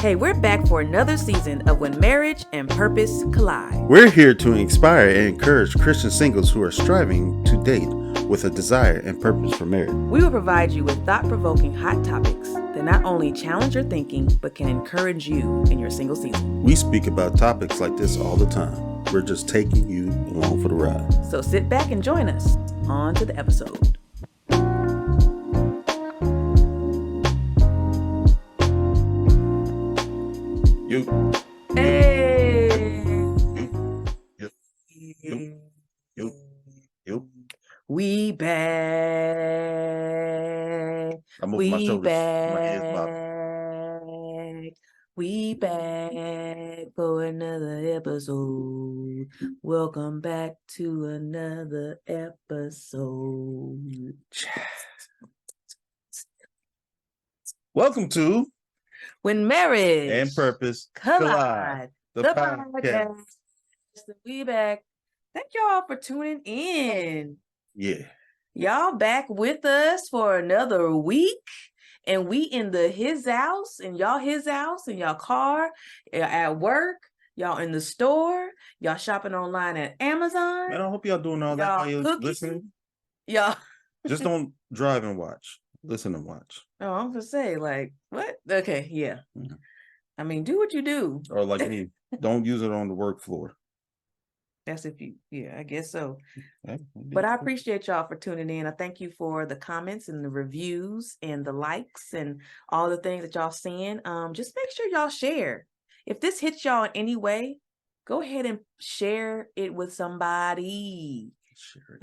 Hey, we're back for another season of When Marriage and Purpose Collide. We're here to inspire and encourage Christian singles who are striving to date with a desire and purpose for marriage. We will provide you with thought-provoking hot topics that not only challenge your thinking, but can encourage you in your single season. We speak about topics like this all the time. We're just taking you along for the ride. So sit back and join us. On to the episode. You. Hey! You. We back. I'm moving my shoulders. My ears Back. We back for another episode. Welcome back to another episode. Welcome to When Marriage and Purpose Collide, the podcast. We back. Thank y'all for tuning in. Yeah. Y'all back with us for another week. And we in his house, and y'all his house, in y'all car, at work, y'all in the store, y'all shopping online at Amazon. Man, I hope y'all doing all that while you're listening. Y'all Just don't drive and watch. Listen and watch. Oh, I'm gonna say, like, what? Okay, yeah. Mm-hmm. I mean, do what you do. Or like me, don't use it on the work floor. That's if you, yeah, I guess so. Okay. But I appreciate y'all for tuning in. I thank you for the comments and the reviews and the likes and all the things that y'all seeing. Just make sure y'all share. If this hits y'all in any way, go ahead and share it with somebody.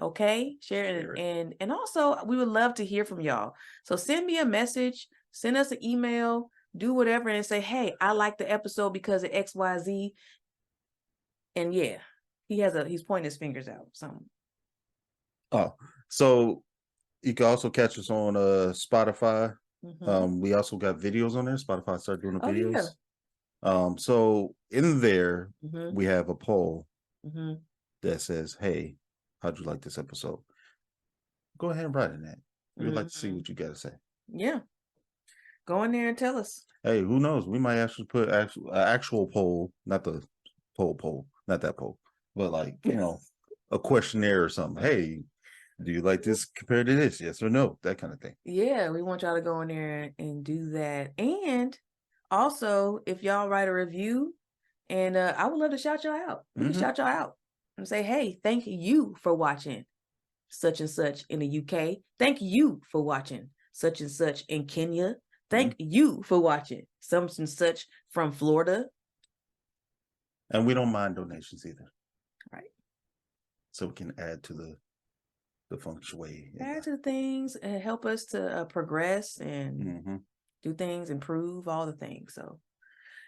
Okay, share it. And also we would love to hear from y'all. So send me a message, send us an email, do whatever, and say, hey, I like the episode because of XYZ. And yeah, he's pointing his fingers out. Something. Oh, so you can also catch us on Spotify. Mm-hmm. We also got videos on there. Spotify started doing the videos. Yeah. So in there, mm-hmm. we have a poll mm-hmm. that says, hey, how'd you like this episode? Go ahead and write in that. We'd mm-hmm. like to see what you got to say. Yeah. Go in there and tell us. Hey, who knows? We might actually put actual poll, not the poll, not that poll, but like, you know, a questionnaire or something. Hey, do you like this compared to this? Yes or no? That kind of thing. Yeah, we want y'all to go in there and do that. And also, if y'all write a review, and I would love to shout y'all out. We mm-hmm. can shout y'all out and say, hey, thank you for watching such and such in the UK. Thank you for watching such and such in Kenya. Thank mm-hmm. you for watching such and such from Florida. And we don't mind donations either. Right. So we can add to the feng shui. Add to things and help us to progress and mm-hmm. do things, improve all the things. So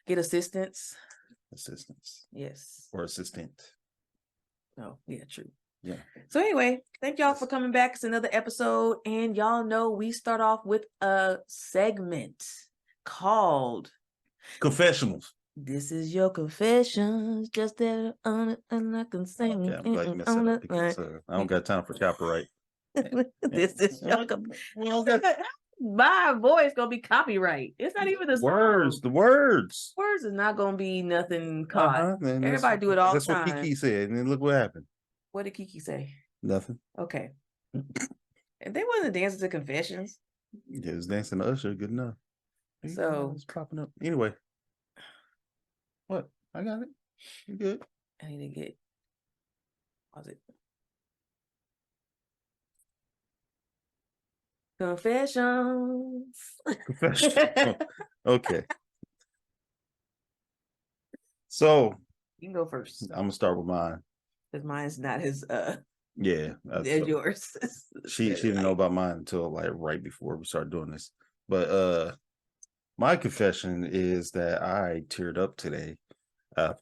get assistance. Yes. Or assistant. Oh, yeah, true. Yeah. So anyway, thank y'all for coming back. It's another episode. And y'all know we start off with a segment called Confessionals. This is your confessions, just that on it, and I can sing it. I don't got time for copyright. This is your my voice gonna be copyright. It's not even the words. The words. Words is not gonna be nothing caught. Everybody do it all the time. That's what Kiki said, and then look what happened. What did Kiki say? Nothing. Okay. And they wasn't dancing to confessions. Yeah, it was dancing to Usher. Good enough. So it's popping up anyway. What? I got it. You good? I need to get. How's it? Confessions. Okay. So you can go first. I'm gonna start with mine. Because mine's not as yeah as yours. She didn't know about mine until like right before we started doing this. But my confession is that I teared up today. I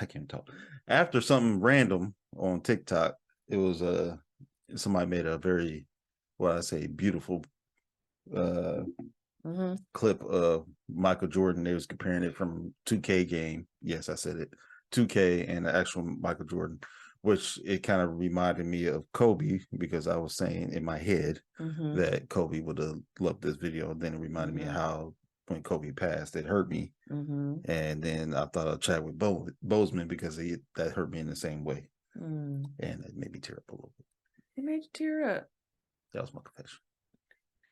can't talk. After something random on TikTok, it was somebody made a very, what I say, beautiful mm-hmm. clip of Michael Jordan. They was comparing it from 2K game. Yes, I said it. 2K and the actual Michael Jordan, which it kind of reminded me of Kobe because I was saying in my head mm-hmm. that Kobe would have loved this video. Then it reminded mm-hmm. me of how when Kobe passed, it hurt me. And then I thought of Chadwick Boseman because that hurt me in the same way. And it made me tear up a little bit. It made you tear up. That was my confession.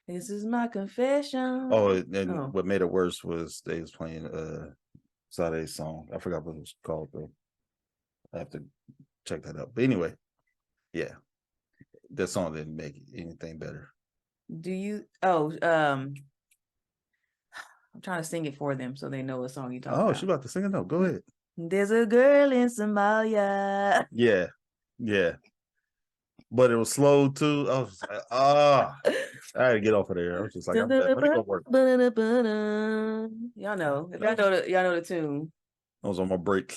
This is my confession. Oh, and what made it worse was they was playing Sade's song. I forgot what it was called though. I have to check that out. But anyway, yeah, that song didn't make anything better. Do you? I'm trying to sing it for them so they know what song you talking about. Oh, she about to sing it? No, go ahead. There's a girl in Somalia. Yeah. But it was slow too. I was just like, I had to get off of there. I was just like, I'm done. Let me go work. Y'all know the tune. I was on my break.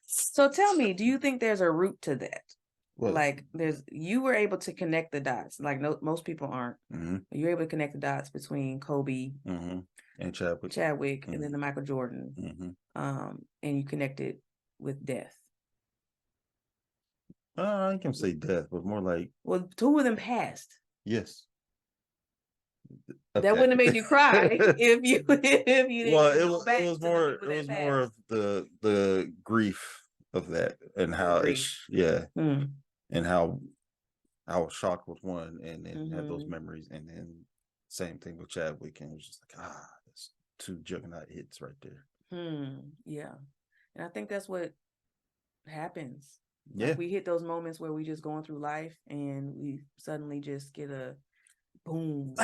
So tell me, do you think there's a root to that? What? Like you were able to connect the dots. Like most people aren't. You're able to connect the dots between Kobe and Chadwick, and then the Michael Jordan. And you connected with death. I can say death, but more like, well, 2 of them passed. Yes. Okay. That wouldn't have made you cry if you didn't. Well, it was more of the grief of that and how and how I was shocked with one and then had those memories, and then same thing with Chadwick, and it was just like, that's 2 juggernaut hits right there. Yeah, and I think that's what happens. Yeah, like we hit those moments where we just going through life and we suddenly just get a boom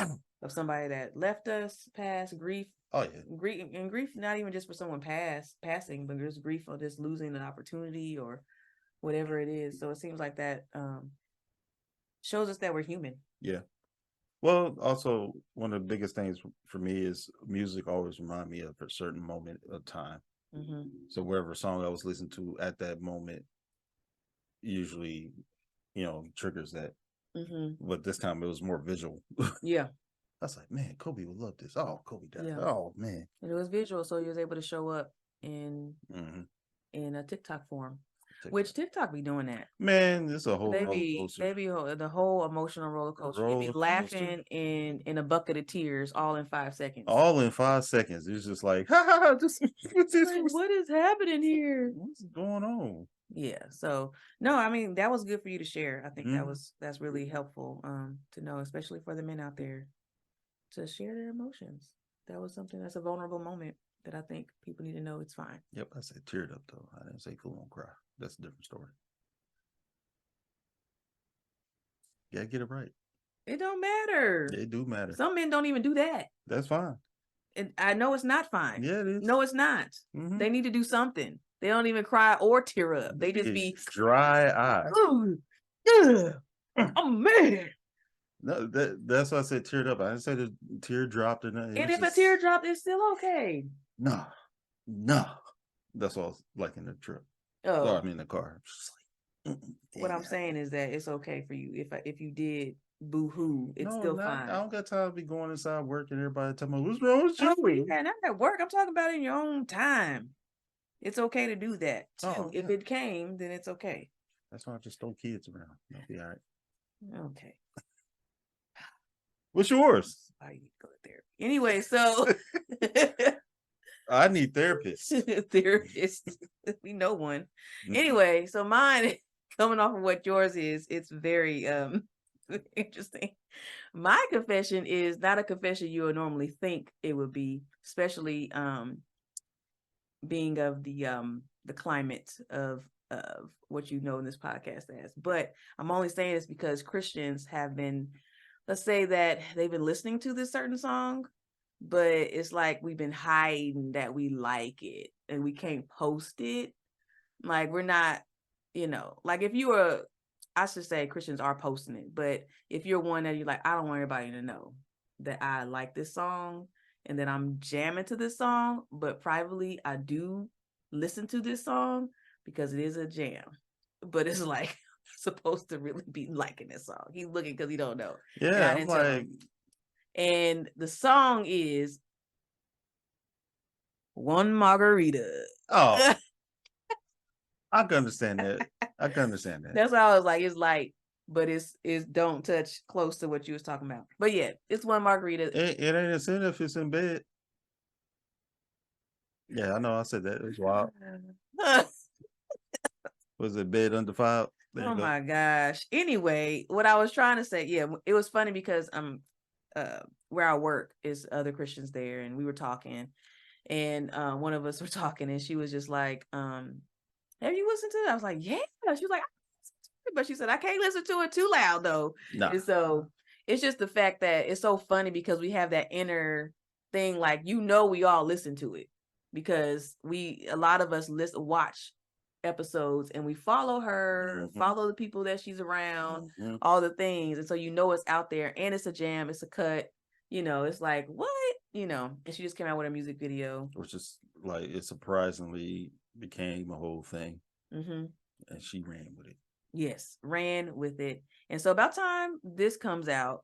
of somebody that left us, passed, grief. Oh yeah, grief not even just for someone passing, but there's grief for just losing an opportunity or whatever it is. So it seems like that shows us that we're human. Yeah. Well, also one of the biggest things for me is music always remind me of a certain moment of time. So whatever song I was listening to at that moment usually, triggers that. But this time it was more visual. Yeah. I was like, man, Kobe would love this. Oh, Kobe died. Yeah. Oh, man. And it was visual, so he was able to show up in a TikTok form. Which TikTok be doing that? Man, it's a whole roller coaster. The whole emotional roller coaster. You be laughing in a bucket of tears all in 5 seconds. All in 5 seconds. It's just like, what is happening here? What's going on? Yeah. So no, I mean, that was good for you to share. I think that's really helpful to know, especially for the men out there, to share their emotions. That was something that's a vulnerable moment that I think people need to know it's fine. Yep, I said teared up though. I didn't say full on cry. That's a different story. Yeah, get it right. It don't matter. It do matter. Some men don't even do that. That's fine. I know it's not fine. Yeah, it is. No, it's not. They need to do something. They don't even cry or tear up. They just be dry eyed. Oh man. No, that's why I said teared up. I didn't say the tear dropped or nothing. And if a tear dropped, it's still okay. No. That's all like in the truck. I mean the car. Just like, what I'm saying is that it's okay for you. If you did boo-hoo, it's still fine. I don't got time to be going inside work and everybody telling me, what's wrong with you? Yeah, not at work. I'm talking about in your own time. It's okay to do that. If it came, then it's okay. That's why I just throw kids around. That'll be all right. Okay. What's yours? I need to go to therapy. Anyway, so I need therapists. We know one. Anyway, so mine, coming off of what yours is, it's very interesting. My confession is not a confession you would normally think it would be, especially being of the climate of what you know in this podcast as. But I'm only saying this because Christians have been, let's say that they've been listening to this certain song, but it's like we've been hiding that we like it and we can't post it. Like we're not, like if you were, I should say Christians are posting it, but if you're one that you're like, I don't want everybody to know that I like this song and that I'm jamming to this song, but privately I do listen to this song because it is a jam, but it's like supposed to really be liking this song. He's looking because he don't know. Yeah, I'm like, and the song is One Margarita. Oh, I can understand that. That's why I was like, it's light, but it's don't touch close to what you was talking about. But yeah, it's One Margarita. It ain't a sin if it's in bed. Yeah, I know. I said that. It was wild. Was it bed undefiled? Oh my gosh. Anyway, what I was trying to say, yeah, it was funny because where I work is other Christians there, and we were talking, and one of us were talking, and she was just like, have you listened to it? I was like, yeah. She was like, but she said, I can't listen to it too loud though. Nah. And so it's just the fact that it's so funny because we have that inner thing, like, we all listen to it because a lot of us watch episodes and we follow her, follow the people that she's around, all the things. And so it's out there and it's a jam, it's a cut, it's like, what? And she just came out with a music video. Which is like, it surprisingly became a whole thing. And she ran with it. Yes, ran with it. And so about time this comes out,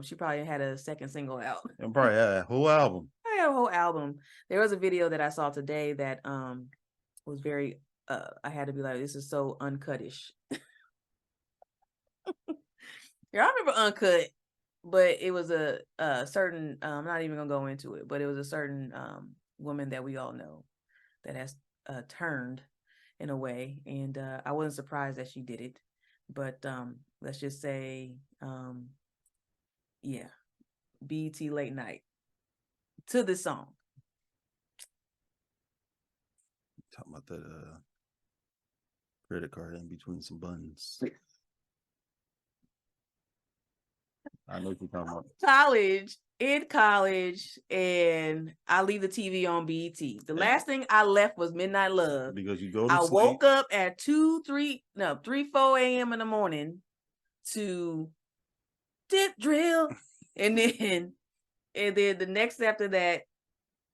she probably had a second single out. And probably had a whole album. I had a whole album. There was a video that I saw today that was very I had to be like, this is so uncutish. Yeah, I remember Uncut, but it was a certain I'm not even gonna go into it, but it was a certain woman that we all know that has turned in a way, and I wasn't surprised that she did it, but let's just say yeah, BET late night to this song. Talking about that credit card in between some buns. I know what you're talking about. In college, and I leave the TV on BET. The last thing I left was Midnight Love. Because you go to sleep. Woke up at 3, 4 a.m. in the morning to Dip Drill. And then the next after that,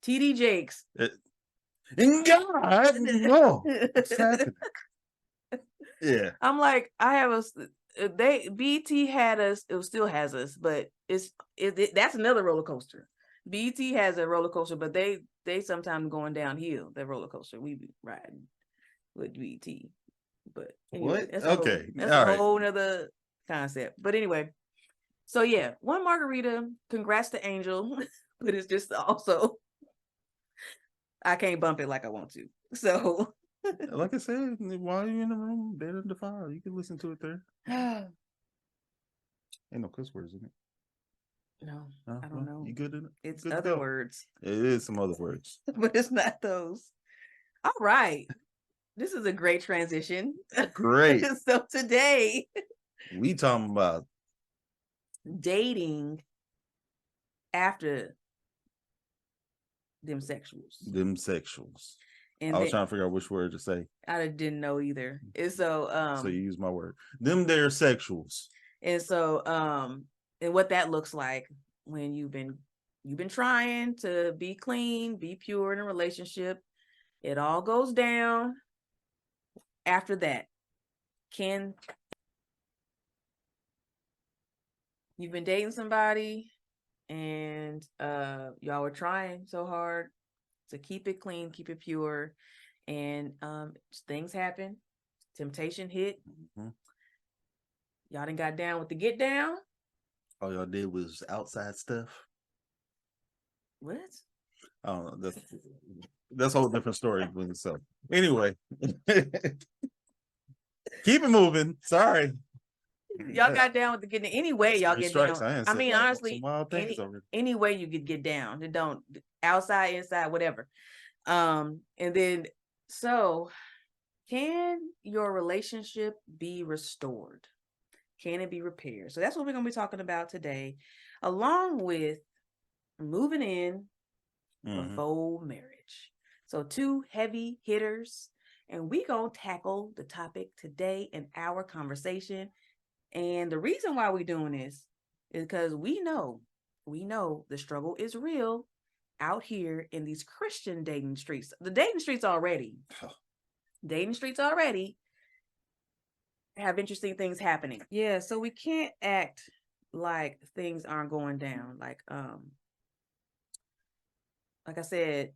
TD Jakes. In God, no. What's happening? Yeah. I'm like, BET had us, it still has us, but that's another roller coaster. BET has a roller coaster, but they sometimes going downhill, that roller coaster we be riding with BET. But anyway, what? Okay. That's a whole nother concept. But anyway, so yeah, one margarita, congrats to Angel, but it's just also, I can't bump it like I want to. So like I said, while you're in the room, bed undefiled, you can listen to it there. Ain't no cuss words in it. No, I don't know. You good in it? It's other words. It is some other words. But it's not those. All right. This is a great transition. Great. So today, we talking about dating after them sexuals. And I was trying to figure out which word to say. I didn't know either. And so you use my word. Them they're sexuals. And so and what that looks like when you've been trying to be clean, be pure in a relationship. It all goes down after that. You've been dating somebody and y'all were trying so hard to keep it clean, keep it pure, and things happen. Temptation hit. Y'all done got down with the get down. All y'all did was outside stuff. What? I don't know. That's a whole different story with itself. Anyway, keep it moving. Sorry. Y'all got down with the getting. Anyway, y'all get down. I mean, honestly, any way you could get down. It don't outside, inside, whatever. And then so, can your relationship be restored? Can it be repaired? So that's what we're gonna be talking about today, along with moving in before marriage. So 2 heavy hitters, and we gonna tackle the topic today in our conversation. And the reason why we're doing this is because we know the struggle is real out here in these Christian dating streets. The dating streets already have interesting things happening. Yeah, so we can't act like things aren't going down. Like I said,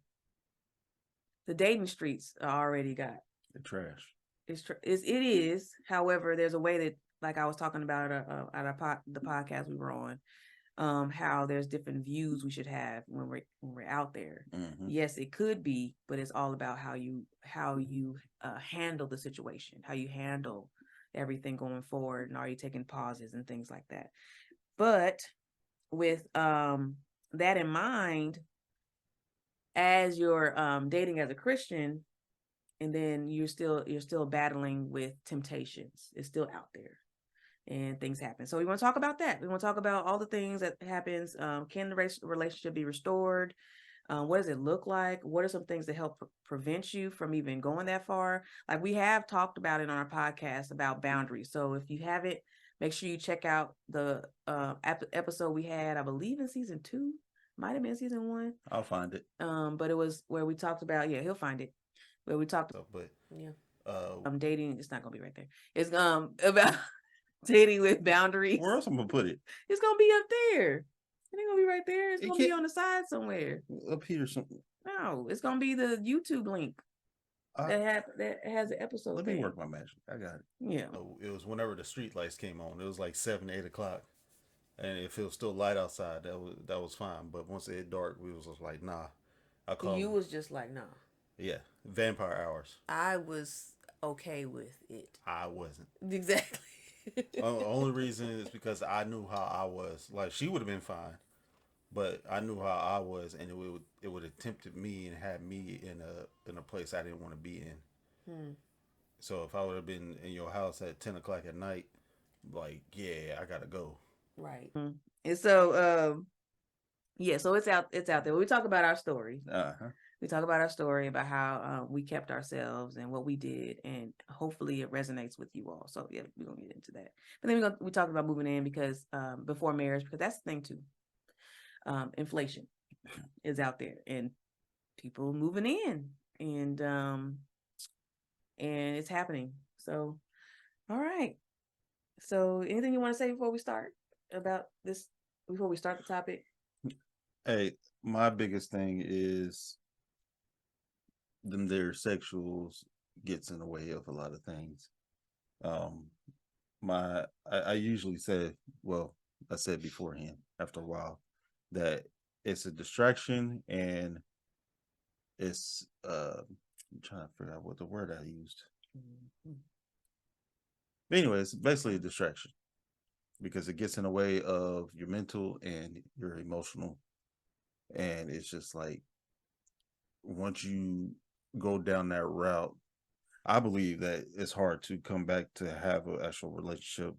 the dating streets are already got the trash. It is. However, there's a way that, like I was talking about at the podcast we were on, how there's different views we should have when we're out there. Yes, it could be, but it's all about how you handle the situation, how you handle everything going forward, and are you taking pauses and things like that. But with that in mind, as you're dating as a Christian, and then you're still battling with temptations, it's still out there and things happen. So we want to talk about that. We want to talk about all the things that happens. Can the relationship be restored? What does it look like? What are some things that help prevent you from even going that far? Like we have talked about it on our podcast about boundaries. So if you haven't, make sure you check out the episode we had, I believe in season 2, might have been season 1. I'll find it. But it was where we talked about, he'll find it. Where we talked about, but dating. It's not gonna be right there. It's about dating with boundaries. Where else I'm gonna put it? It's gonna be up there. It ain't gonna be right there. It's gonna be on the side somewhere. Up here something. No, it's gonna be the YouTube link that has the episode. Let me work my magic. I got it. Yeah. So it was whenever the street lights came on. It was like 7, 8 o'clock, and if it was still light outside, that was fine. But once it hit dark, we was just like, nah. You was just like, nah. Yeah, vampire hours. I was okay with it. I wasn't. Exactly. Only reason is because I knew how I was. Like she would have been fine, but I knew how I was, and it would have tempted me and had me in a place I didn't want to be in. So if I would have been in your house at 10 o'clock at night, like I gotta go. Right. And so so it's out there. We talk about our story. We talk about our story, about how we kept ourselves and what we did, and hopefully it resonates with you all. So we're gonna get into that. But then we talk about moving in because before marriage, because that's the thing too. Inflation is out there, and people moving in, and it's happening. So, all right. So, anything you want to say before we start about this? Before we start the topic? Hey, my biggest thing is their sexuals gets in the way of a lot of things. I usually say, I said beforehand after a while that it's a distraction, and it's I'm trying to figure out what the word I used. But anyway, it's basically a distraction because it gets in the way of your mental and your emotional, and it's just like once you go down that route, I believe that it's hard to come back to have an actual relationship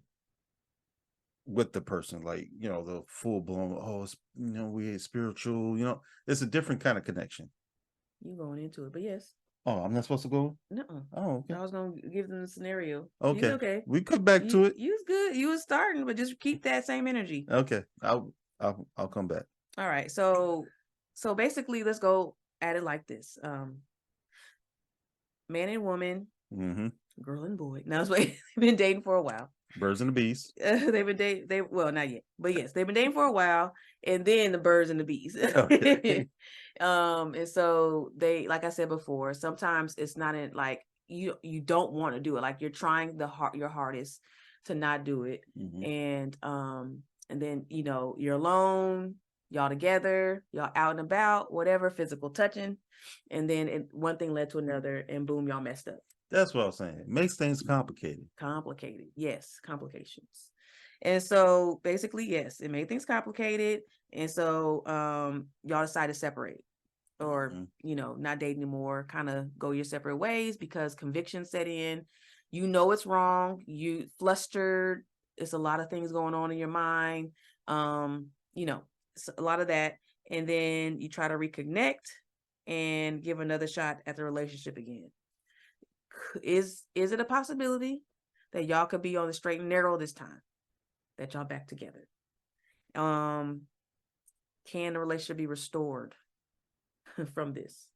with the person, like the full blown. It's we spiritual. It's a different kind of connection. You going into it, but yes. Oh, I'm not supposed to go. No. Oh, okay. I was gonna give them the scenario. Okay. Okay. We come back to it. You was good. You was starting, but just keep that same energy. Okay. I'll come back. All right. So basically, let's go at it like this. Man and woman, girl and boy. Now, they've been dating for a while. Birds and the bees. They've been dating. Well, not yet, but yes, they've been dating for a while, and then the birds and the bees. Okay. And so they, like I said before, sometimes it's not in like you don't want to do it. Like you're trying your hardest to not do it, and then you're alone, y'all together, y'all out and about, whatever, physical touching, and then one thing led to another, and boom, y'all messed up. That's what I was saying. It makes things complicated. Yes, complications. And so basically, yes, it made things complicated. And so y'all decided to separate, or not date anymore, kind of go your separate ways because conviction set in. It's wrong. You flustered. It's a lot of things going on in your mind. It's a lot of that. And then you try to reconnect and give another shot at the relationship again. Is it a possibility that y'all could be on the straight and narrow this time, that y'all back together? Can the relationship be restored from this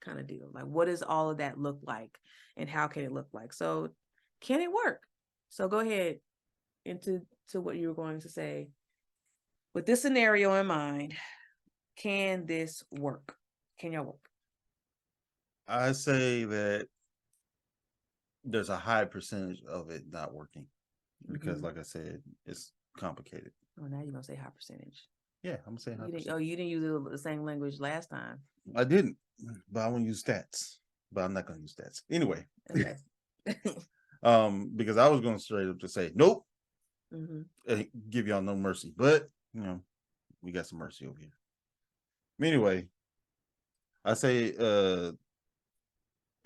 kind of deal? Like, what does all of that look like, and how can it look like? So can it work? So go ahead into what you were going to say. With this scenario in mind, can this work? Can y'all work? I say that there's a high percentage of it not working because, like I said, it's complicated. Oh, now you're gonna say high percentage. Yeah, I'm saying high percentage. Oh, you didn't use the same language last time. I didn't, but I want to use stats. But I'm not going to use stats anyway. Okay. Because I was going to straight up to say nope, mm-hmm. Give y'all no mercy. But we got some mercy over here. Anyway, I say it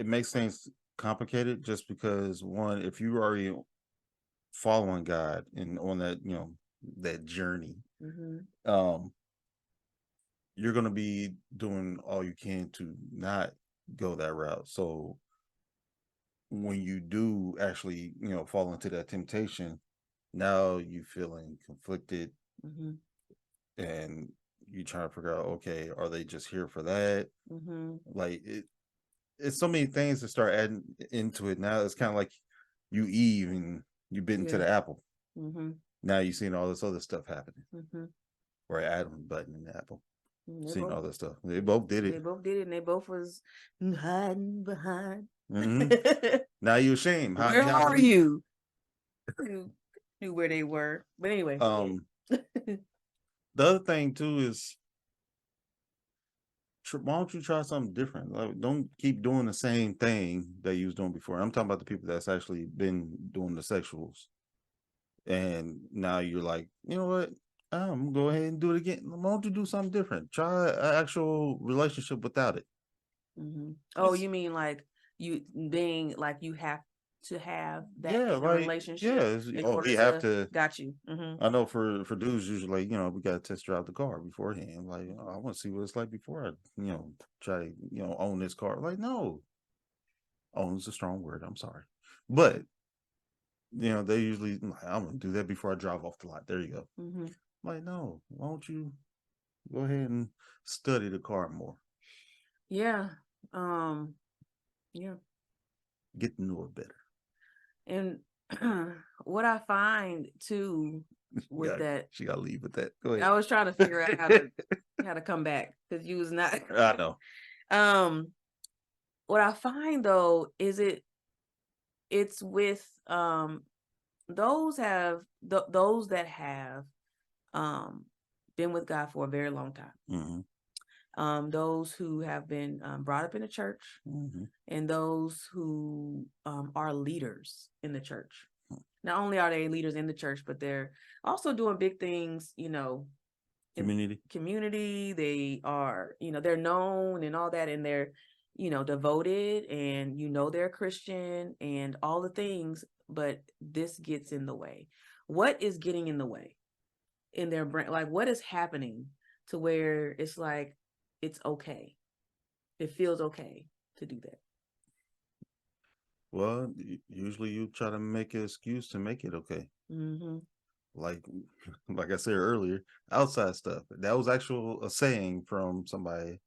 makes things complicated just because, one, if you're already following God and on that that journey, you're going to be doing all you can to not go that route. So when you do actually fall into that temptation, now you feeling conflicted, and you trying to figure out, okay, are they just here for that? Like it's so many things to start adding into it. Now it's kind of like you Eve and you bit into the apple. Now you're seeing all this other stuff happening. Or Adam biting the apple. Seeing all that stuff. They both did it. They both did it, and they both was hiding behind. Now you're ashamed. Where are you? Knew where they were. But anyway. The other thing too is, why don't you try something different? Like, don't keep doing the same thing that you was doing before. I'm talking about the people that's actually been doing the sexuals, and now you're like, you know what? I'm gonna go ahead and do it again. Why don't you do something different? Try an actual relationship without it. Oh, you mean like you being like you have to have that in a relationship? Yeah. Oh, we have to. Got you. I know for dudes, usually, we got to test drive the car beforehand. Like, I want to see what it's like before I, try to, own this car. Like, no, own is a strong word. I'm sorry. But, they usually, I'm going to do that before I drive off the lot. There you go. Like, no, why don't you go ahead and study the car more? Yeah. Yeah. Get to know it better. And what I find too with that, she got to leave with that. Go ahead. I was trying to figure out how to come back because you was not. I know. What I find though is it's with those that have been with God for a very long time. Those who have been brought up in the church, and those who are leaders in the church. Not only are they leaders in the church, but they're also doing big things, community. They are, they're known and all that, and they're, devoted, and they're Christian and all the things, but this gets in the way. What is getting in the way in their brain? Like, what is happening to where it's like, it's okay. It feels okay to do that. Well, usually you try to make an excuse to make it okay. Like I said earlier, outside stuff. That was a saying from somebody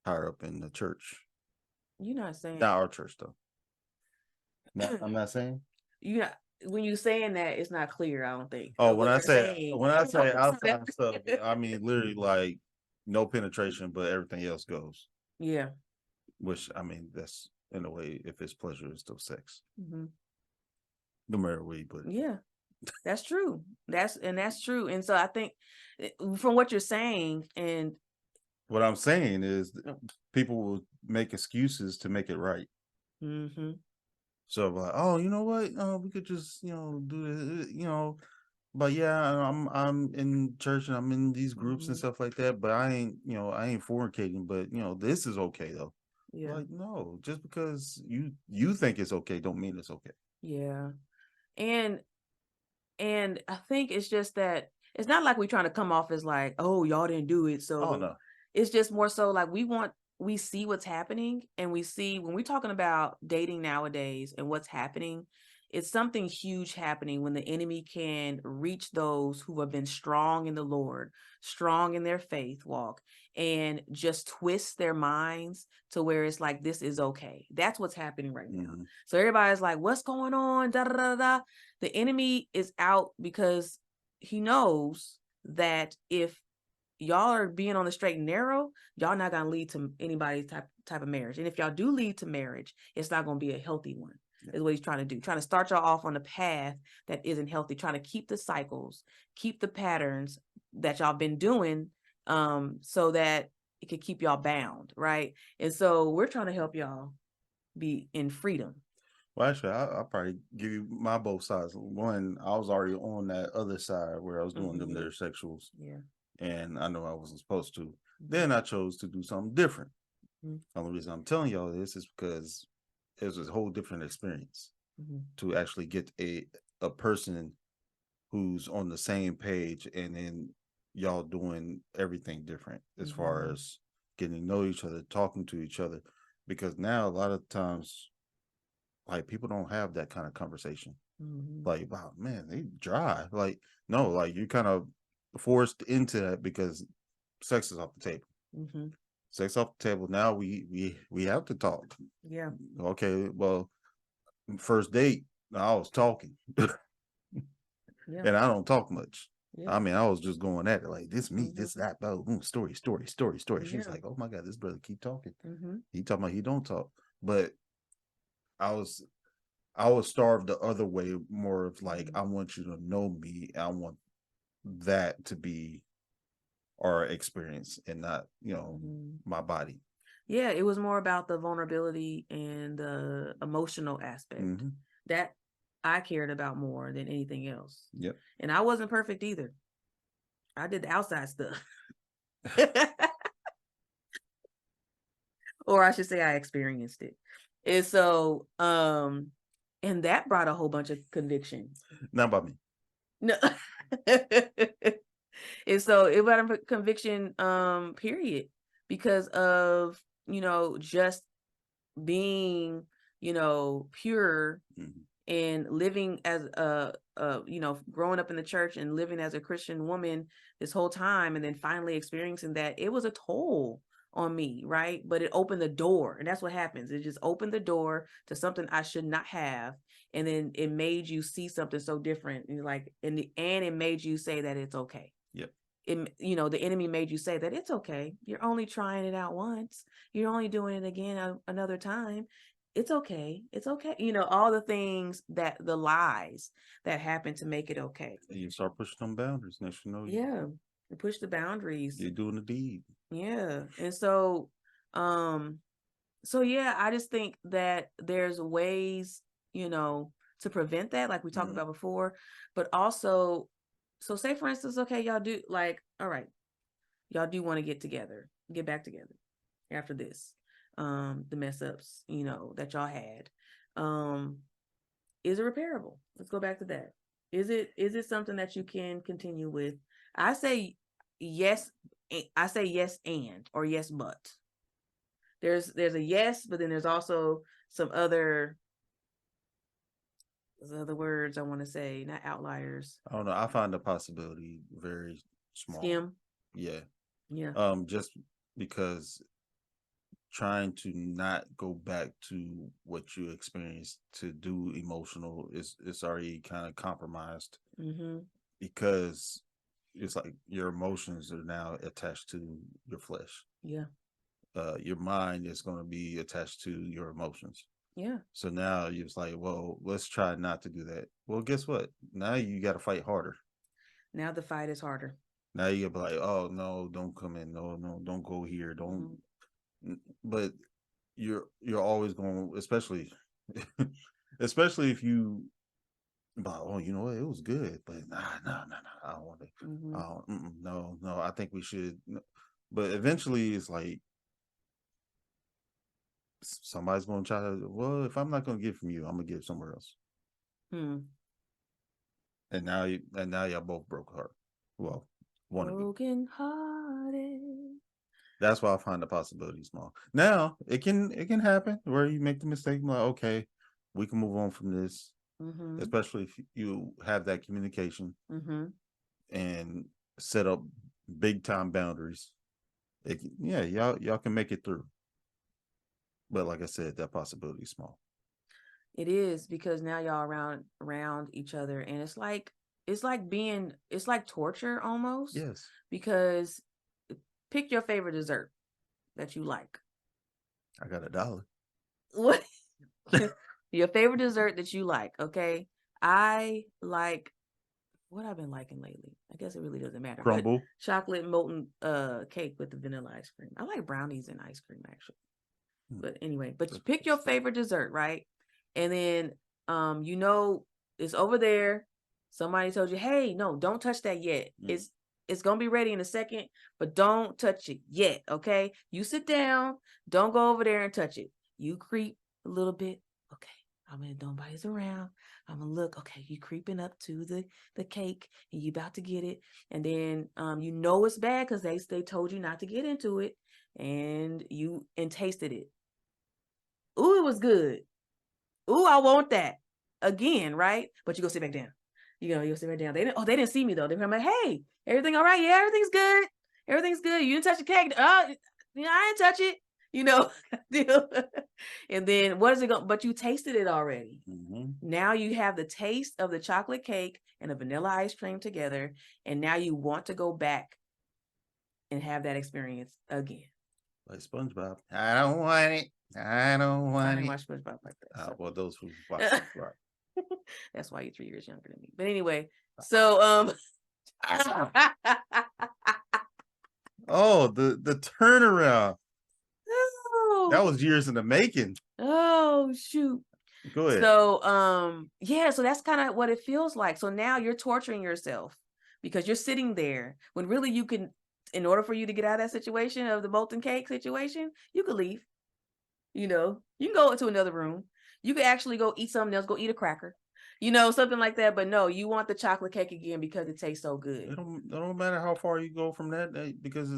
higher up in the church. You're not saying. Not our church, though. No, I'm not saying. When you're saying that, it's not clear, I don't think. Oh, when I say outside stuff, I mean literally like no penetration, but everything else goes. Yeah. Which, I mean, that's in a way, if it's pleasure, it's still sex. No matter where you put it. Yeah, that's true. That's true. And so I think from what you're saying, and what I'm saying is people will make excuses to make it right. So like, oh, you know what? We could just, do it, but yeah, I'm in church and I'm in these groups and stuff like that, but I ain't fornicating, but this is okay though. Yeah. Like, no, just because you think it's okay don't mean it's okay. Yeah. And I think it's just that it's not like we're trying to come off as like, oh, y'all didn't do it. So no. It's just more so like we see what's happening, and we see when we're talking about dating nowadays and what's happening, it's something huge happening when the enemy can reach those who have been strong in the Lord, strong in their faith walk, and just twist their minds to where it's like, this is okay. That's what's happening right now. So everybody's like, what's going on? Da, da, da, da. The enemy is out because he knows that if y'all are being on the straight and narrow, y'all not going to lead to anybody's type of marriage. And if y'all do lead to marriage, it's not going to be a healthy one. is what he's trying to do. Trying to start y'all off on a path that isn't healthy, trying to keep the cycles, keep the patterns that y'all been doing, so that it could keep y'all bound, right? And so we're trying to help y'all be in freedom. Well, actually, I'll probably give you my both sides. One, I was already on that other side where I was doing them their sexuals. Yeah. And I know I wasn't supposed to. Then I chose to do something different. The only reason I'm telling y'all this is because it was a whole different experience to actually get a person who's on the same page, and then y'all doing everything different as far as getting to know each other, talking to each other. Because now a lot of times, like, people don't have that kind of conversation. Like, wow, man, they dry. Like, no, like, you kind of forced into that because sex is off the table. Sex off the table. Now we have to talk. Yeah. Okay. Well, first date, I was talking, and I don't talk much. I mean, I was just going at it like this, me, this, that, story. She's like, oh my God, this brother keep talking. He talking about he don't talk, but I was starved the other way, more of like, I want you to know me. I want that to be our experience and not, my body. Yeah, it was more about the vulnerability and the emotional aspect that I cared about more than anything else. Yep. And I wasn't perfect either. I did the outside stuff. Or I should say I experienced it. And so, and that brought a whole bunch of conviction. Not by me. No. And so it brought a conviction, period, because of, just being, pure and living as growing up in the church and living as a Christian woman this whole time, and then finally experiencing that. It was a toll on me, right? But it opened the door, and that's what happens. It just opened the door to something I should not have, and then it made you see something so different, and it made you say that it's okay. Yep. The enemy made you say that it's okay. You're only trying it out once. You're only doing it again another time. It's okay. It's okay. All the things, that the lies that happen to make it okay. You start pushing them boundaries. Next, you push the boundaries. You're doing the deed. Yeah. And so, I just think that there's ways, to prevent that, like we talked about before, but also, so say for instance, okay, y'all do all right, y'all do want to get back together after this, the mess ups, that y'all had. Is it repairable? Let's go back to that. Is it something that you can continue with? I say yes. I say yes and, or yes but. There's a yes, but then there's also some other words I want to say, not outliers. I don't know. I find the possibility very small. Skim. Yeah. Yeah. Just because trying to not go back to what you experienced to do emotional is already kind of compromised, because it's like your emotions are now attached to your flesh. Yeah. Your mind is going to be attached to your emotions. Yeah. So now you're just like, well, let's try not to do that. Well, guess what? Now you got to fight harder. Now the fight is harder. Now you gotta be like, oh no, don't come in. No, don't go here. Don't. But you're always going, especially if you, oh, you know what, it was good, but no, I don't want to. No, I think we should. But eventually, it's like somebody's going to try to. Well, if I'm not going to get from you, I'm gonna get somewhere else. And now y'all both broke heart. Well, one of you. Broken hearted. That's why I find the possibility small. Now it can happen where you make the mistake, like, okay, we can move on from this, especially if you have that communication and set up big time boundaries. Y'all can make it through. But like I said, that possibility is small. It is, because now y'all around each other, and it's like torture almost. Yes. Because pick your favorite dessert that you like. I got $1. What? Your favorite dessert that you like, okay? I like what I've been liking lately. I guess it really doesn't matter. Crumble. But chocolate molten cake with the vanilla ice cream. I like brownies and ice cream actually. But anyway, but pick your favorite dessert, right? And then you know it's over there. Somebody told you, hey, no, don't touch that yet. It's gonna be ready in a second, but don't touch it yet. Okay. You sit down, don't go over there and touch it. You creep a little bit. Okay. I'm gonna nobody's around. I'm gonna look. Okay, you creeping up to the cake and you about to get it. And then you know it's bad because they told you not to get into it, and you tasted it. Ooh, it was good. Ooh, I want that again, right? But you go sit back down. You'll sit back down. They didn't see me though. They're like, hey, everything all right? Yeah, everything's good. Everything's good. You didn't touch the cake. Yeah, I didn't touch it. And then what is it going? But you tasted it already. Now you have the taste of the chocolate cake and the vanilla ice cream together, and now you want to go back and have that experience again. Like SpongeBob. I don't want it. I don't want it. I watch SpongeBob like that. So. Well, those who watch SpongeBob. That's why you're 3 years younger than me. But anyway, so oh, the turnaround. Oh. That was years in the making. Oh shoot. Go ahead. So yeah, so that's kind of what it feels like. So now you're torturing yourself because you're sitting there when really you can, in order for you to get out of that situation of the molten cake situation, you could leave. You can go into another room. You could actually go eat something else, go eat a cracker, something like that. But no, you want the chocolate cake again because it tastes so good. It don't matter how far you go from that because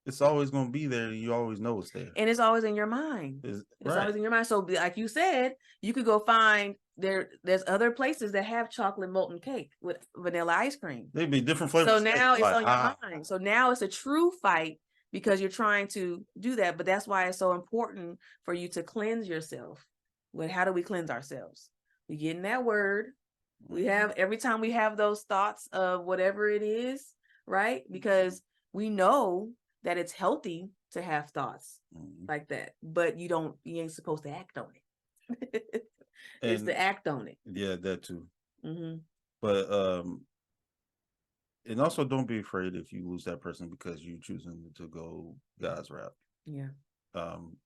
it's always going to be there. And you always know it's there. And it's always in your mind. It's always in your mind. So like you said, you could go find there's other places that have chocolate molten cake with vanilla ice cream. They'd be different flavors. So now it's on your mind. So now it's a true fight because you're trying to do that. But that's why it's so important for you to cleanse yourself. How do we cleanse ourselves? We get in that word. We have every time we have those thoughts of whatever it is, right? Because we know that it's healthy to have thoughts like that, but you ain't supposed to act on it. It's to act on it. Yeah, that too. But and also don't be afraid if you lose that person because you're choosing to go God's route. Yeah.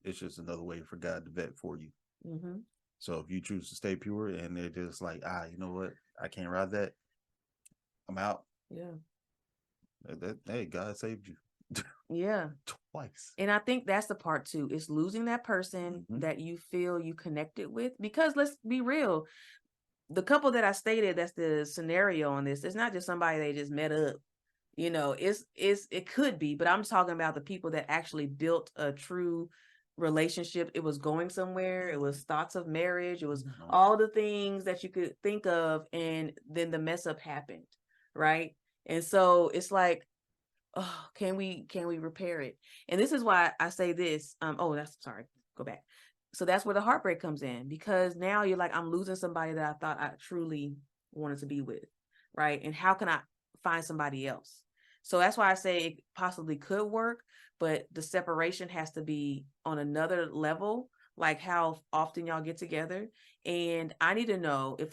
It's just another way for God to vet for you. So if you choose to stay pure and they're just like, you know what, I can't ride that, I'm out. Yeah. Hey, God saved you. Yeah. Twice. And I think that's the part too. It's losing that person that you feel you connected with. Because let's be real, the couple that I stated, that's the scenario on this. It's not just somebody they just met up. It could be, but I'm talking about the people that actually built a true relationship. It was going somewhere. It was thoughts of marriage. It was all the things that you could think of, and then the mess up happened, right? And so it's like, oh, can we repair it? And this is why I say this. Go back. So that's where the heartbreak comes in, because now you're like, I'm losing somebody that I thought I truly wanted to be with, right? And how can I find somebody else? So that's why I say it possibly could work, but the separation has to be on another level, like how often y'all get together. And I need to know if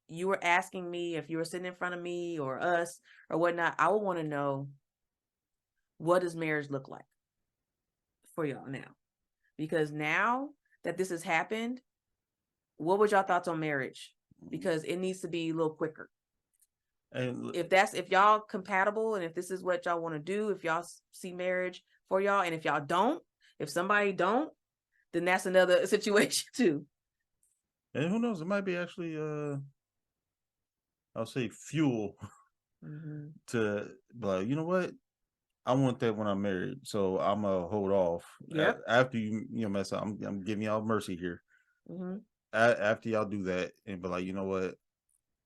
you were asking me, if you were sitting in front of me or us or whatnot, I would want to know, what does marriage look like for y'all now? Because now that this has happened, what was y'all thoughts on marriage? Because it needs to be a little quicker. And if y'all compatible and if this is what y'all want to do, if y'all see marriage for y'all, and if y'all don't, if somebody don't, then that's another situation too. And who knows, it might be actually I'll say fuel to be like, you know what? I want that when I'm married, so I'm gonna hold off. After you mess up, I'm giving y'all mercy here. After y'all do that and be like, you know what?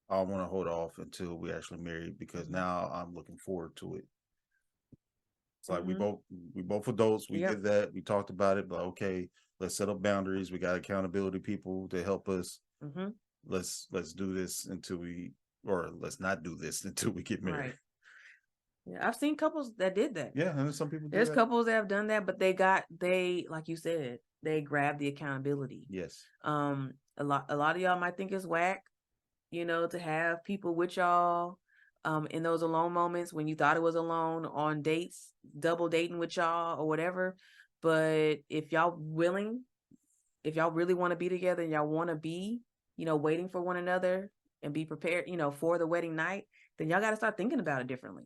I want to hold off until we actually married, because now I'm looking forward to it. It's like we both adults. We did that. We talked about it, but okay, let's set up boundaries. We got accountability people to help us. Let's do this let's not do this until we get married. Right. Yeah, I've seen couples that did that. Yeah, and some people. There's couples that have done that, but they like you said, they grab the accountability. Yes. A lot of y'all might think it's whack, to have people with y'all in those alone moments when you thought it was alone, on dates, double dating with y'all or whatever. But if y'all really want to be together and y'all want to be, waiting for one another and be prepared, for the wedding night, then y'all got to start thinking about it differently.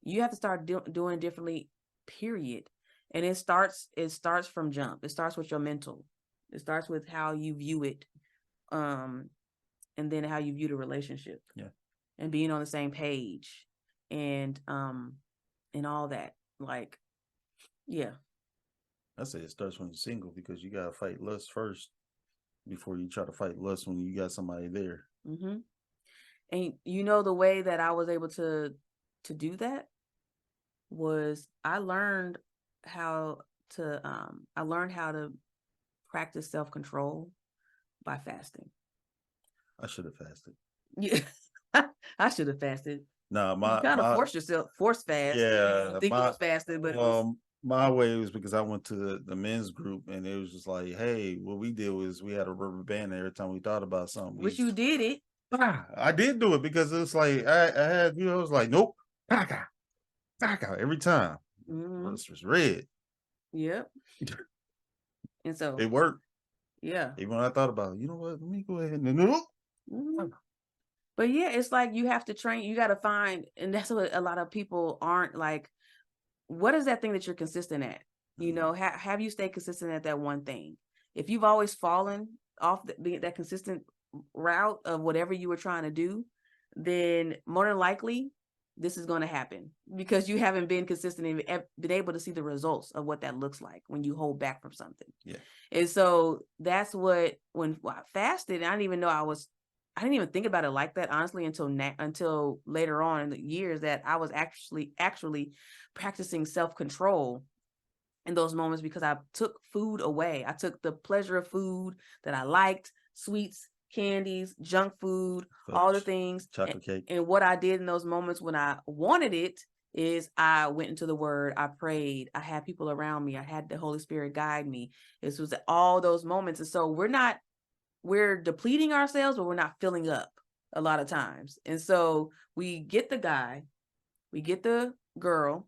You have to start doing it differently, period. And it starts from jump. It starts with your mental. It starts with how you view it. And then how you view the relationship. Yeah. And being on the same page and all that. Like, yeah. I say it starts when you're single, because you gotta fight lust first before you try to fight lust when you got somebody there. Mm-hmm. And the way that I was able to do that was I learned how to practice self-control by fasting. I should have fasted. Yeah. I should have fasted. No, you kind of force fast. Yeah, I think it was fasted, but my way was because I went to the men's group, and it was just like, hey, what we did was we had a rubber band every time we thought about something. Which you did it. I did do it because it's like I had, I was like, nope, pack out every time. Mm-hmm. It was red. Yep. And so it worked. Yeah. Even when I thought about it, you know what? Let me go ahead and mm-hmm. But yeah, it's like you have to train. You got to find, and that's what a lot of people aren't like. What is that thing that you're consistent at? Have you stayed consistent at that one thing? If you've always fallen off that consistent route of whatever you were trying to do, then more than likely this is going to happen because you haven't been consistent and been able to see the results of what that looks like when you hold back from something. Yeah. And so that's when I fasted, I didn't even think about it like that, honestly, until later on in the years, that I was actually practicing self-control in those moments, because I took food away. I took the pleasure of food that I liked, sweets, candies, junk food, all the things. Chocolate cake. And what I did in those moments when I wanted it is I went into the Word, I prayed, I had people around me, I had the Holy Spirit guide me. This was all those moments. And so we're depleting ourselves, but we're not filling up a lot of times. And so we get the guy, we get the girl,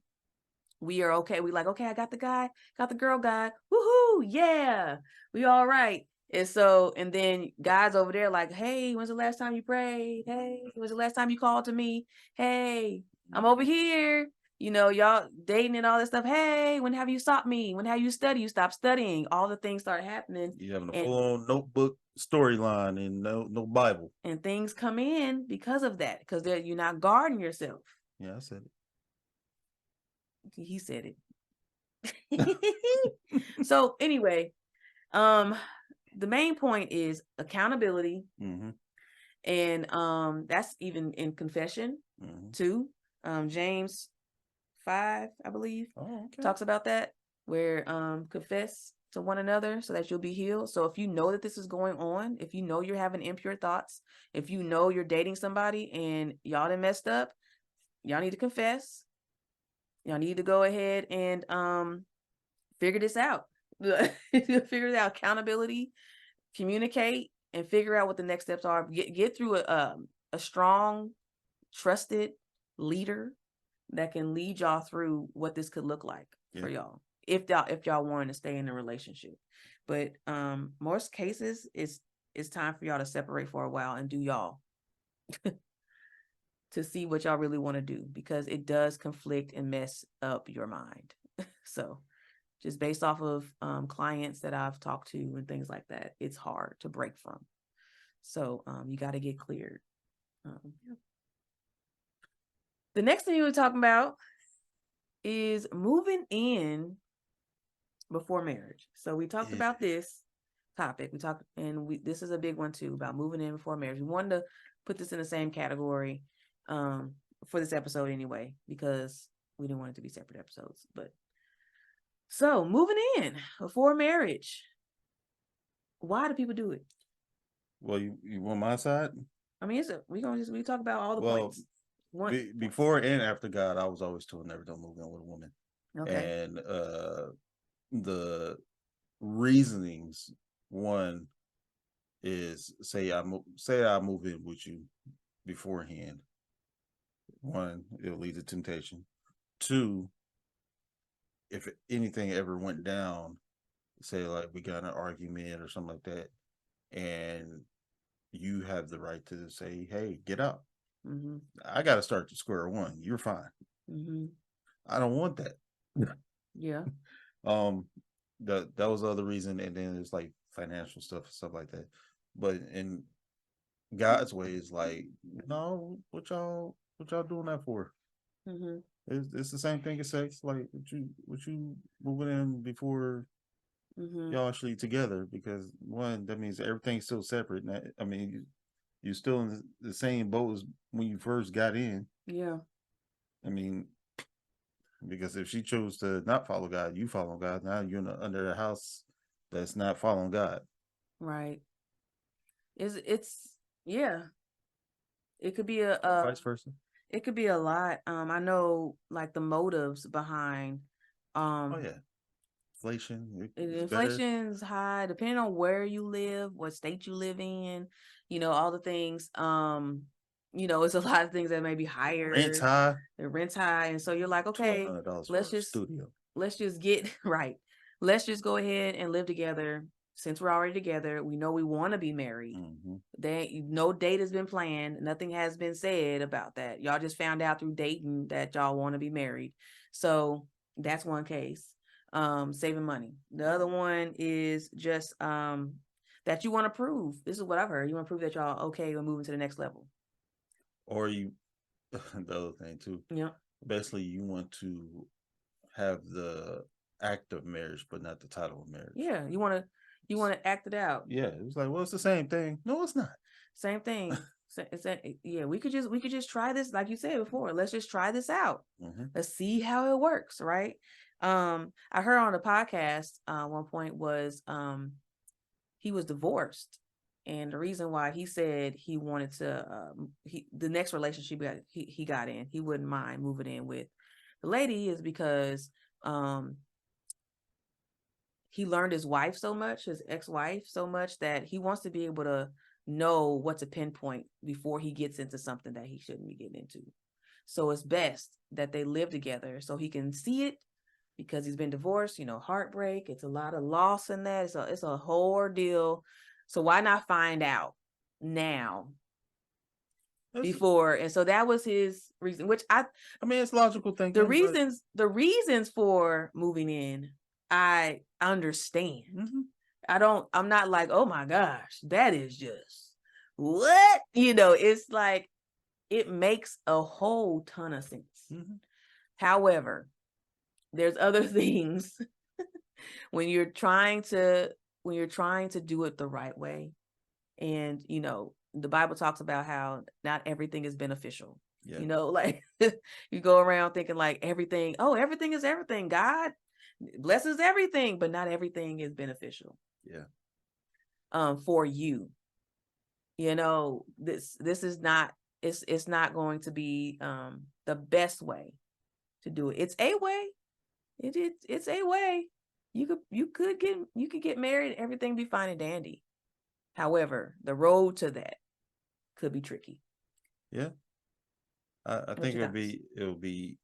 we are okay. We like, okay, I got the guy, got the girl guy. Woohoo. Yeah. We all right. And then guys over there like, hey, when's the last time you prayed? Hey, when's the last time you called to me? Hey, I'm over here. Y'all dating and all this stuff. Hey, when have you sought me? When have you studied? You stop studying. All the things start happening. You having a full-on notebook storyline and no Bible. And things come in because of that, because you're not guarding yourself. Yeah, I said it. He said it. So anyway, the main point is accountability. Mm-hmm. And that's even in confession too. James 5, I believe, talks about that, where confess to one another so that you'll be healed. So if you know that this is going on, if you know you're having impure thoughts, if you know you're dating somebody and y'all done messed up, y'all need to confess. Y'all need to go ahead and figure this out. Figure it out. Accountability, communicate, and figure out what the next steps are. Get through a strong, trusted leader that can lead y'all through what this could look like for y'all, if y'all want to stay in a relationship. But most cases, it's time for y'all to separate for a while and do y'all to see what y'all really want to do, because it does conflict and mess up your mind. So just based off of clients that I've talked to and things like that, it's hard to break from. So you got to get cleared. The next thing we're talking about is moving in before marriage. So we talked about this topic. This is a big one too, about moving in before marriage. We wanted to put this in the same category for this episode anyway, because we didn't want it to be separate episodes. But so moving in before marriage, why do people do it? Well, you want my side? I mean, we talk about all the points. Before and after God, I was always told never don't move in with a woman. Okay. And the reasonings. One is say I move in with you beforehand. One, it'll lead to temptation. Two, if anything ever went down, say like we got an argument or something like that, and you have the right to say, "Hey, get out." Mm-hmm. I got to start to square one. You're fine. Mm-hmm. I don't want that. Yeah. That was the other reason, and then it's like financial stuff like that. But in God's way is like, no, what y'all doing that for? Mm-hmm. It's the same thing as sex. Like what you moving in before y'all actually together, because one, that means everything's still separate. I mean, you're still in the same boat as when you first got in. Yeah. I mean, because if she chose to not follow God, you follow God. Now you're under a house that's not following God. Right. It's yeah. It could be a vice versa. It could be a lot. I know like the motives behind oh yeah. Inflation's high, depending on where you live, what state you live in, all the things. It's a lot of things that may be higher. Rent's high. The rent's high. And so you're like, okay, let's just get right. Let's just go ahead and live together. Since we're already together, we know we want to be married. Mm-hmm. No date has been planned. Nothing has been said about that. Y'all just found out through dating that y'all want to be married. So that's one case. Saving money. The other one is just that you want to prove. This is what I've heard. You want to prove that y'all okay, we're moving to the next level. Or you, the other thing too. Yeah. Basically, you want to have the act of marriage, but not the title of marriage. Yeah, you want to act it out. Yeah, it's like, well, it's the same thing. No, it's not. Same thing. Yeah, we could just try this, like you said before. Let's just try this out. Mm-hmm. Let's see how it works, right? I heard on the podcast one point was he was divorced, and the reason why he said he wanted to the next relationship he got in, he wouldn't mind moving in with the lady, is because he learned his wife so much, his ex-wife so much, that he wants to be able to know what to pinpoint before he gets into something that he shouldn't be getting into. So it's best that they live together so he can see it, because he's been divorced, heartbreak. It's a lot of loss in that. It's a whole ordeal. So why not find out now before? And so that was his reason, which I mean, it's logical thinking. The reasons for moving in, I understand. Mm-hmm. I'm not like, oh my gosh, that is just what? It's like, it makes a whole ton of sense. Mm-hmm. However, there's other things when you're trying to do it the right way. And, the Bible talks about how not everything is beneficial. Yeah. Like you go around thinking like everything is everything. God blesses everything, but not everything is beneficial. Yeah. For you. This is not, it's not going to be the best way to do it. It's a way. It's a way. You could get married, everything be fine and dandy. However, the road to that could be tricky. Yeah. I think it'll be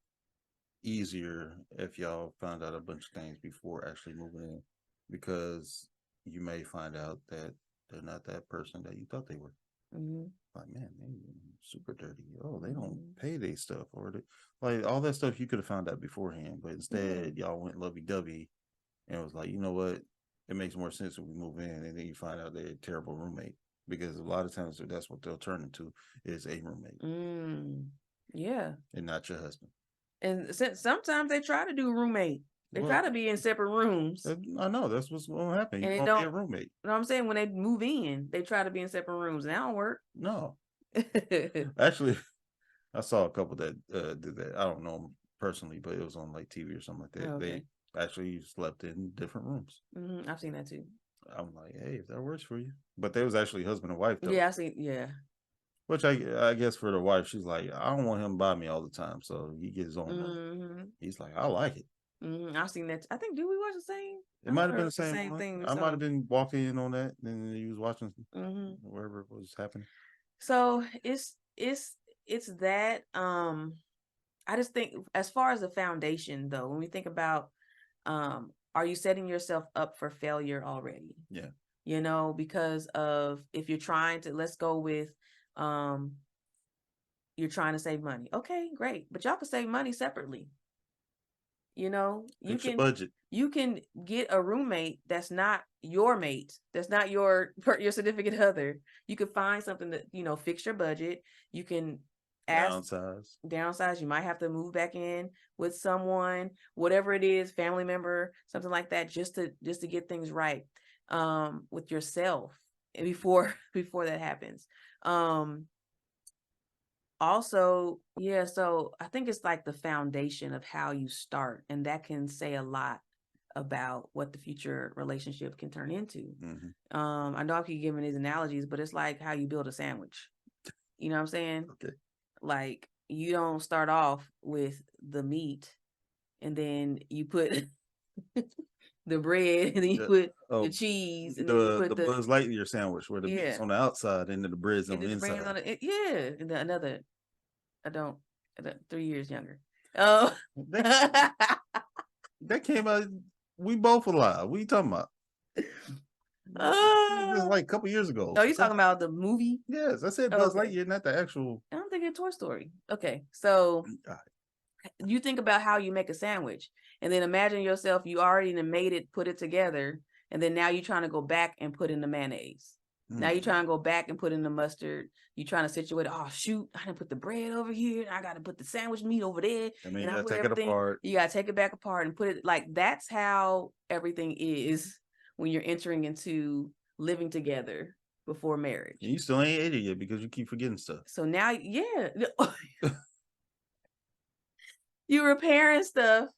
easier if y'all found out a bunch of things before actually moving in, because you may find out that they're not that person that you thought they were. Mm-hmm. Like, man, they're super dirty. Oh, they don't pay their stuff, or like all that stuff you could have found out beforehand, but instead y'all went lovey-dovey and it was like, you know what? It makes more sense when we move in, and then you find out they're a terrible roommate, because a lot of times that's what they'll turn into, is a roommate. Yeah. And not your husband. And sometimes they try to do roommate. They try to be in separate rooms. I know that's what's going to happen. You're going to be a roommate. You know what I'm saying? When they move in, they try to be in separate rooms, and that don't work. No. Actually, I saw a couple that did that. I don't know them personally, but it was on like TV or something like that. Okay. They actually slept in different rooms. Mm-hmm. I've seen that too. I'm like, hey, if that works for you. But they was actually husband and wife though. Yeah, I see. Yeah. Which I guess for the wife, she's like, I don't want him by me all the time, so he gets his own room. He's like, I like it. I've seen that. I think, did we watch the same? It might have been the same same one. thing. I might have been walking in on that, and you was watching wherever it was happening. So it's that. I just think as far as the foundation, though, when we think about, are you setting yourself up for failure already? Yeah. You know, because of, if you're trying to, let's go with, you're trying to save money. Okay, great. But y'all can save money separately. You know, Fix your budget. You can get a roommate that's not your mate, that's not your significant other. You could find something that, you know, fix your budget. You can downsize. You might have to move back in with someone, whatever it is, family member, something like that, just to get things right with yourself before that happens. Also, yeah, so I think it's like the foundation of how you start, and that can say a lot about what the future relationship can turn into. I know I keep giving these analogies, but it's like how you build a sandwich. You know what I'm saying? Okay. Like, you don't start off with the meat and then you put the bread and then you put the cheese and then you put the Buzz Lightyear sandwich where the meat's on the outside and then the bread's on the inside. And another, 3 years younger. Oh, that came out. We both alive. What are you talking about? Just like a couple years ago. Oh, you talking about the movie? Yes, I said Buzz Lightyear, not the actual. I'm thinking Toy Story. Okay, so you think about how you make a sandwich, and then imagine yourself, you already made it, put it together, and then now you're trying to go back and put in the mayonnaise. Now you're trying to go back and put in the mustard. You're trying to situate. Oh shoot! I didn't put the bread over here. I got to put the sandwich meat over there. I mean, you gotta take it apart. You gotta take it back apart and put it like that's how everything is when you're entering into living together before marriage. And you still ain't ate it yet because you keep forgetting stuff. So now, yeah, you're repairing stuff.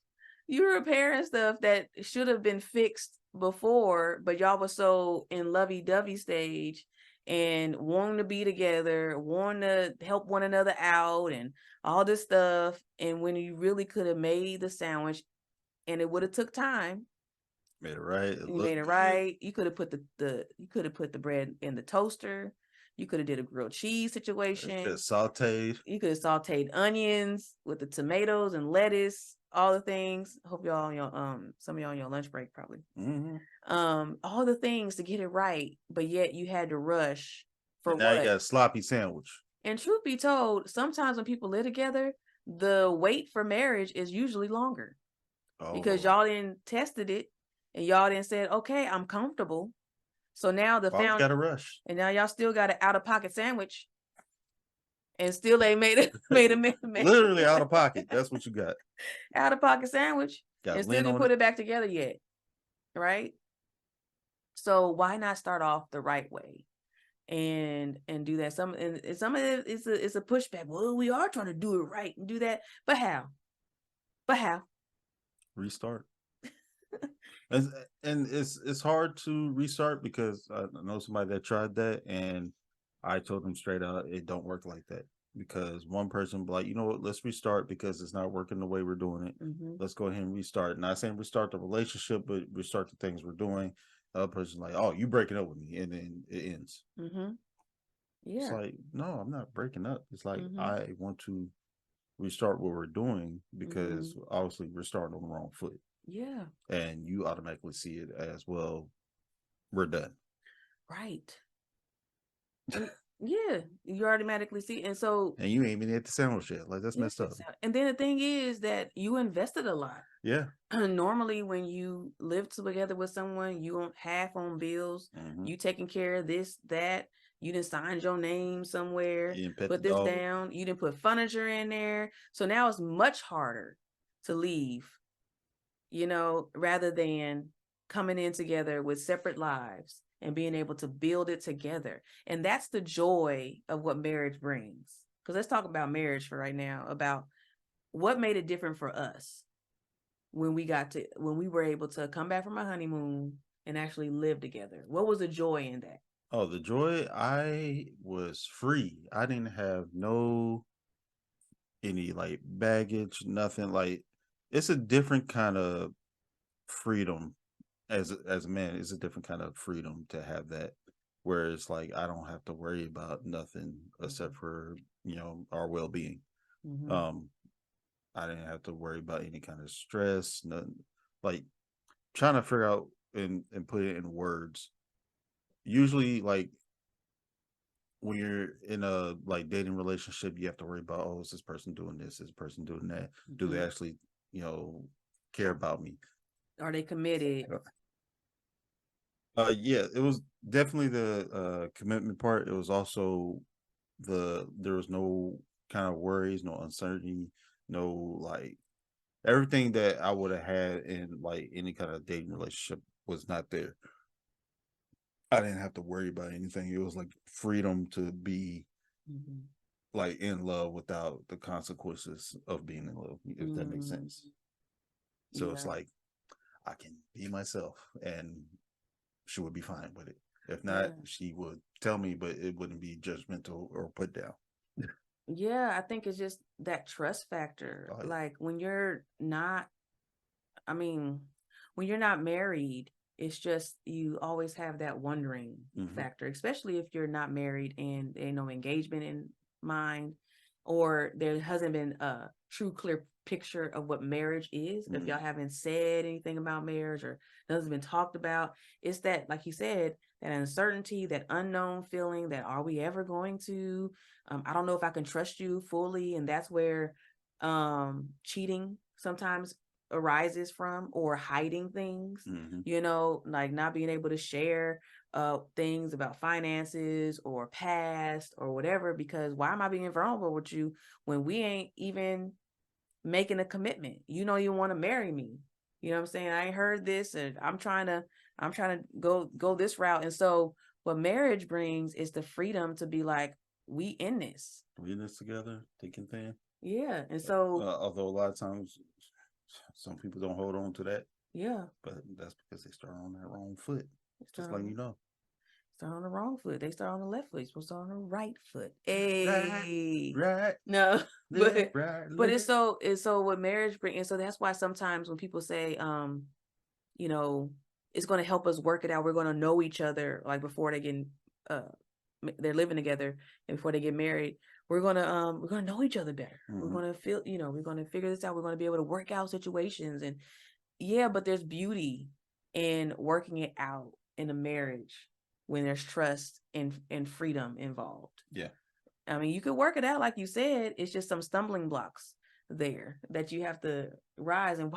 You're repairing stuff that should have been fixed before, but y'all was so in lovey-dovey stage and wanting to be together, wanting to help one another out and all this stuff. And when you really could have made the sandwich, and it would have took time. Made it right. You made it right. You could have put the bread in the toaster. You could have did a grilled cheese situation. You could have sauteed onions with the tomatoes and lettuce, all the things. I hope y'all on your some of y'all on your lunch break probably. All the things to get it right, but yet you had to rush for now you got a sloppy sandwich. And truth be told, sometimes when people live together, the wait for marriage is usually longer because y'all didn't tested it and y'all didn't said, okay, I'm comfortable. So now got to rush, and now y'all still got an out of pocket sandwich, and still they made it literally out of pocket. That's what you got. Out of pocket sandwich, and still didn't put it back together yet, right? So why not start off the right way, and do that? Some of it is a pushback. Well, we are trying to do it right and do that, but how? Restart. And it's hard to restart because I know somebody that tried that, and I told them straight out it don't work like that, because one person be like, you know what, let's restart because it's not working the way we're doing it. Let's go ahead and restart. Not saying restart the relationship, but restart the things we're doing. The other person like, oh, you breaking up with me, and then it ends. Yeah, it's like, no, I'm not breaking up. It's like I want to restart what we're doing because obviously we're starting on the wrong foot. Yeah. And you automatically see it as, well, we're done. Right. Yeah, you automatically see. And you ain't even at the sandwich yet. Like, that's messed up. And then the thing is that you invested a lot. Yeah. Normally when you live together with someone, you don't half on bills. You taking care of this, that. You didn't sign your name somewhere. You didn't put this down. You didn't put furniture in there. So now it's much harder to leave, rather than coming in together with separate lives and being able to build it together. And that's the joy of what marriage brings. Because let's talk about marriage for right now, about what made it different for us when we were able to come back from a honeymoon and actually live together. What was the joy in that? Oh, the joy, I was free. I didn't have any like baggage, nothing. Like, it's a different kind of freedom as a man, it's a different kind of freedom to have that, where it's like I don't have to worry about nothing except for our well being. Um, I didn't have to worry about any kind of stress, nothing, like trying to figure out and put it in words. Usually, like when you're in a like dating relationship, you have to worry about, oh, is this person doing this? Is this person doing that? Do they actually, care about me? Are they committed? Yeah, it was definitely the commitment part. It was also there was no kind of worries, no uncertainty, no like everything that I would have had in like any kind of dating relationship was not there. I didn't have to worry about anything. It was like freedom to be like in love without the consequences of being in love, if that makes sense. So it's like I can be myself and she would be fine with it. If not, she would tell me, but it wouldn't be judgmental or put down. Yeah, I think it's just that trust factor. Oh, yeah. Like when you're not, I mean, when you're not married, it's just you always have that wondering factor, especially if you're not married and there's no engagement in mind, or there hasn't been a true clear picture of what marriage is. If y'all haven't said anything about marriage or nothing's been talked about, it's that, like you said, that uncertainty, that unknown feeling that are we ever going to, I don't know if I can trust you fully. And that's where cheating sometimes arises from, or hiding things, like not being able to share things about finances or past or whatever, because why am I being vulnerable with you when we ain't even making a commitment? You want to marry me. You know what I'm saying? I ain't heard this, and I'm trying to go this route. And so what marriage brings is the freedom to be like, we in this together, thick and thin. Yeah. And so although a lot of times some people don't hold on to that. Yeah. But that's because they start on that wrong foot. Just like start on the wrong foot. They start on the left foot. You're supposed to start on the right foot. Hey. Right. No. But right, but it's so what marriage brings. And so that's why sometimes when people say it's going to help us work it out, we're going to know each other like before they get they're living together, and before they get married, we're gonna know each other better. We're gonna feel, we're gonna figure this out. We're gonna be able to work out situations. And but there's beauty in working it out in a marriage when there's trust and freedom involved. Yeah. I mean, you could work it out, like you said. It's just some stumbling blocks there that you have to rise. And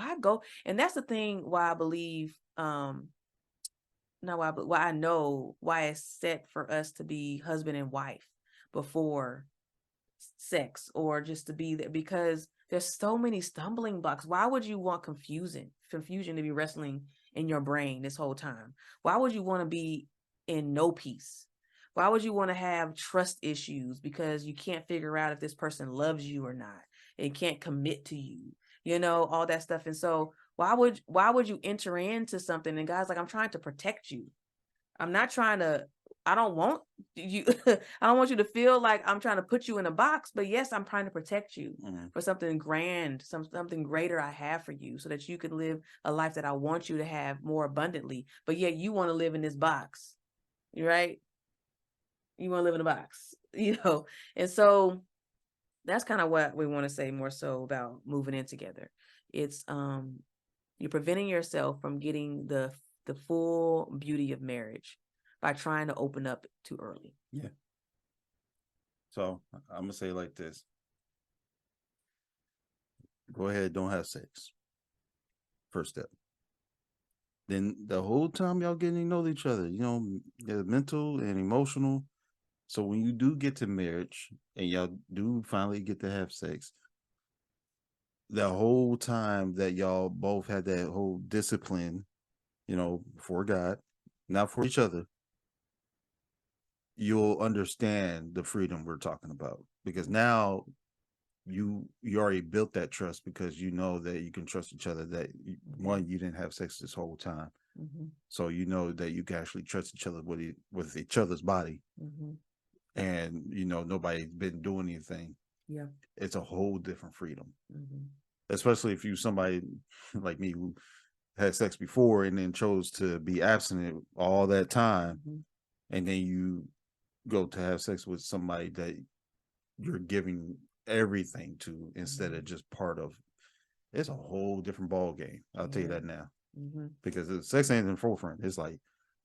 that's the thing why I believe, not why, but why I know why it's set for us to be husband and wife before sex, or just to be there, because there's so many stumbling blocks. Why would you want confusion to be wrestling in your brain this whole time? Why would you want to be in no peace? Why would you want to have trust issues because you can't figure out if this person loves you or not, and can't commit to you, all that stuff? And so why would you enter into something? And God's like, I'm trying to protect you. I'm not trying to, I don't want you, I don't want you to feel like I'm trying to put you in a box, but yes, I'm trying to protect you for something grand, something greater I have for you, so that you can live a life that I want you to have more abundantly. But yet you want to live in this box, right? You want to live in a box, And so that's kind of what we want to say more so about moving in together. It's, you're preventing yourself from getting the full beauty of marriage by trying to open up too early. Yeah. So I'm gonna say it like this: go ahead, don't have sex. First step. Then the whole time y'all getting to know each other, the mental and emotional. So when you do get to marriage and y'all do finally get to have sex, the whole time that y'all both had that whole discipline, for God, not for each other, you'll understand the freedom we're talking about, because now you already built that trust, because you know that you can trust each other, that one, you didn't have sex this whole time. So you know that you can actually trust each other with each other's body. And nobody's been doing anything. Yeah. It's a whole different freedom. Especially if you somebody like me who had sex before and then chose to be abstinent all that time, and then you go to have sex with somebody that you're giving everything to instead of just part of, it's a whole different ball game. I'll tell you that now. Because the sex ain't in the forefront. It's like,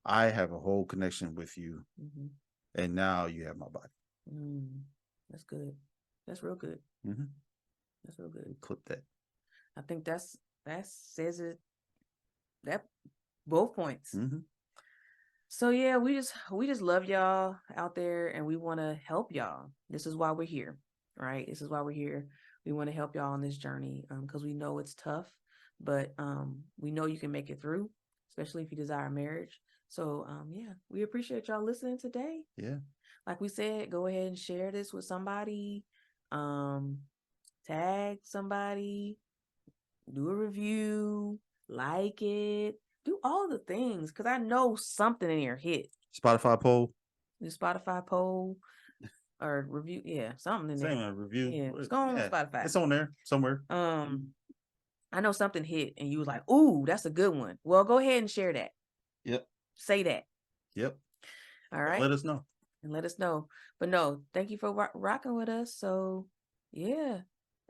I have a whole connection with you, and now you have my body. That's good. That's real good. That's real good. Clip that. I think that says it. That both points. So yeah, we just love y'all out there, and we want to help y'all. This is why we're here, right? This is why we're here. We want to help y'all on this journey, because we know it's tough, but we know you can make it through, especially if you desire marriage. So yeah, we appreciate y'all listening today. Yeah. Like we said, go ahead and share this with somebody. Tag somebody, do a review, like it, do all the things, because I know something in here hit. Spotify poll. The Spotify poll or review, yeah, something in there. Same review. Yeah, it's going on Spotify. It's on there somewhere. I know something hit, and you was like, "Ooh, that's a good one." Well, go ahead and share that. Yep. Say that. Yep. All right. Let us know. And let us know. But no, thank you for rocking with us. So yeah.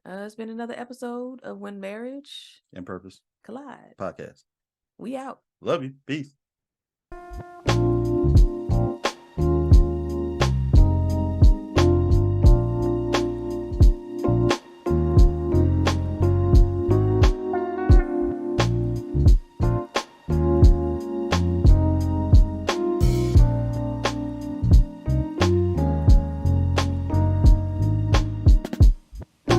It's been another episode of When Marriage and Purpose Collide podcast. We out. Love you. Peace.